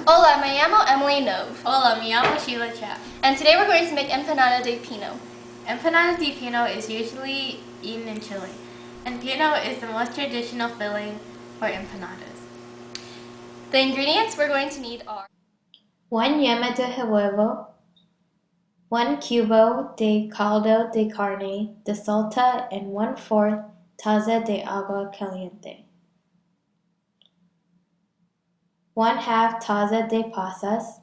Hola, me llamo EmilyN3. Hola, me llamo Sheila And today we're going to make empanada de pino. Empanada de pino is usually eaten in Chile, and pino is the most traditional filling for empanadas. The ingredients we're going to need are 1 yema de huevo, 1 cubo de caldo de carne de salta, and 1/4 taza de agua caliente. 1/2 taza de pasas,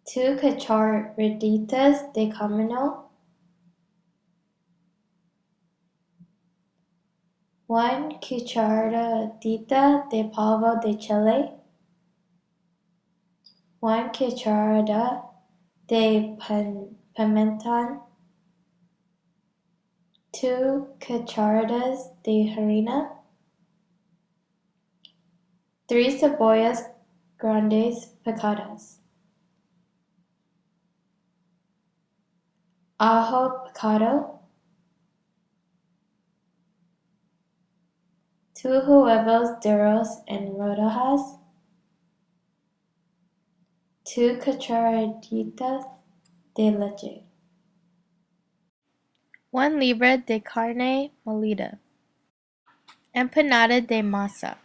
2 cucharaditas de comino, 1 cucharadita de polvo de chile, 1 cucharada de pimentón, 2 cucharadas de harina, 3 cebollas grandes picadas, ajo picado, 2 huevos duros en rodajas, 2 cucharaditas de leche, 1 libra de carne molida. Empanada de masa.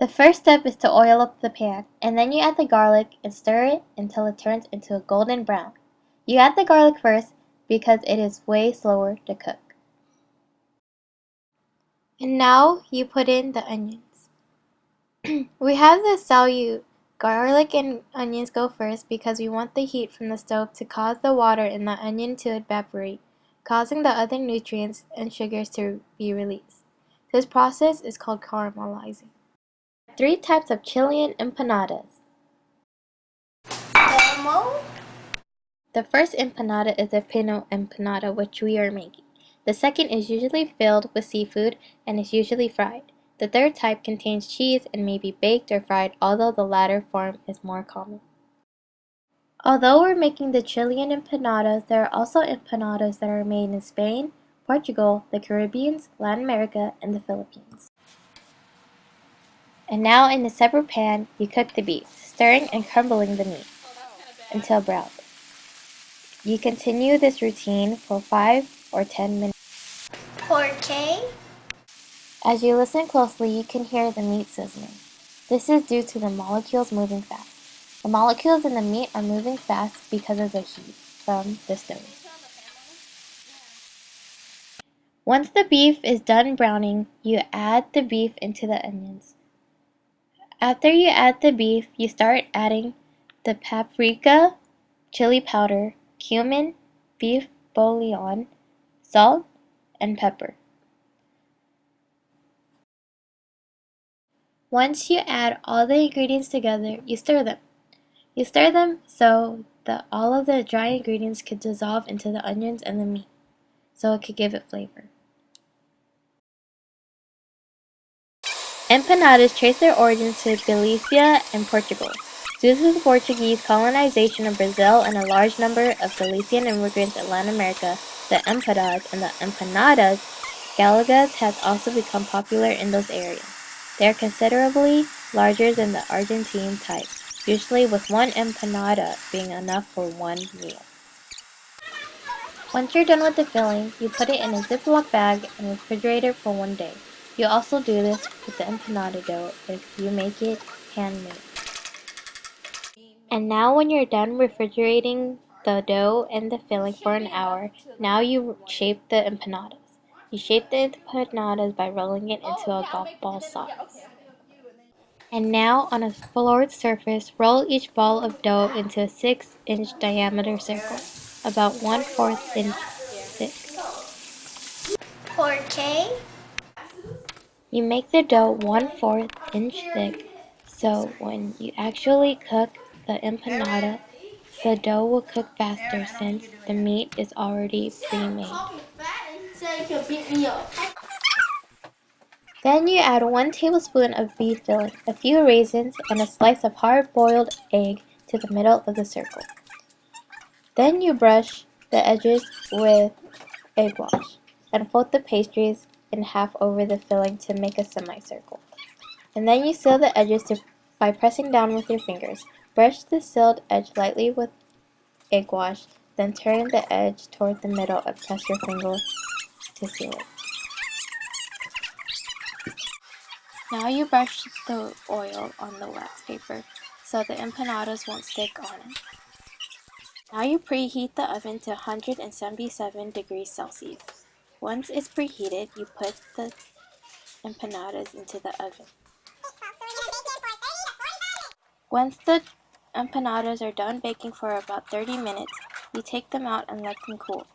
The first step is to oil up the pan, and then you add the garlic and stir it until it turns into a golden brown. You add the garlic first because it is way slower to cook. And now you put in the onions. We have the salute. Garlic and onions go first because we want the heat from the stove to cause the water in the onion to evaporate, causing the other nutrients and sugars to be released. This process is called caramelizing. 3 types of Chilean empanadas. Como. The first empanada is a pino empanada, which we are making. The second is usually filled with seafood and is usually fried. The third type contains cheese and may be baked or fried, although the latter form is more common. Although we're making the Chilean empanadas, there are also empanadas that are made in Spain, Portugal, the Caribbean, Latin America, and the Philippines. And now in a separate pan, you cook the beef, stirring and crumbling the meat until brown. You continue this routine for 5 or 10 minutes. ¿Por qué? As you listen closely, you can hear the meat sizzling. This is due to the molecules moving fast. The molecules in the meat are moving fast because of the heat from the stove. Once the beef is done browning, you add the beef into the onions. After you add the beef, you start adding the paprika, chili powder, cumin, beef bouillon, salt, and pepper. Once you add all the ingredients together, you stir them. You stir them so that all of the dry ingredients could dissolve into the onions and the meat, so it could give it flavor. Empanadas trace their origins to Galicia and Portugal. Due to the Portuguese colonization of Brazil and a large number of Galician immigrants in Latin America, the empanadas and the empanadas gallegas has also become popular in those areas. They are considerably larger than the Argentine type, usually with 1 empanada being enough for 1 meal. Once you're done with the filling, you put it in a Ziploc bag and refrigerate it for 1 day. You also do this with the empanada dough if you make it handmade. And now when you're done refrigerating the dough and the filling for an hour, now you shape the empanadas. You shape the empanadas by rolling it into a golf ball size. And now on a floored surface, roll each ball of dough into a 6-inch diameter circle, about 1/4 inch thick. ¿Por qué? You make the dough 1/4 inch thick, so when you actually cook the empanada, the dough will cook faster since the meat is already pre-made. Then you add 1 tablespoon of beef filling, a few raisins, and a slice of hard-boiled egg to the middle of the circle. Then you brush the edges with egg wash and fold the pastries in half over the filling to make a semicircle. And then you seal the edges by pressing down with your fingers. Brush the sealed edge lightly with egg wash, then turn the edge toward the middle and press your finger to seal it. Now you brush the oil on the wax paper so the empanadas won't stick on it. Now you preheat the oven to 177 degrees Celsius. Once it's preheated, you put the empanadas into the oven. Once the empanadas are done baking for about 30 minutes, you take them out and let them cool.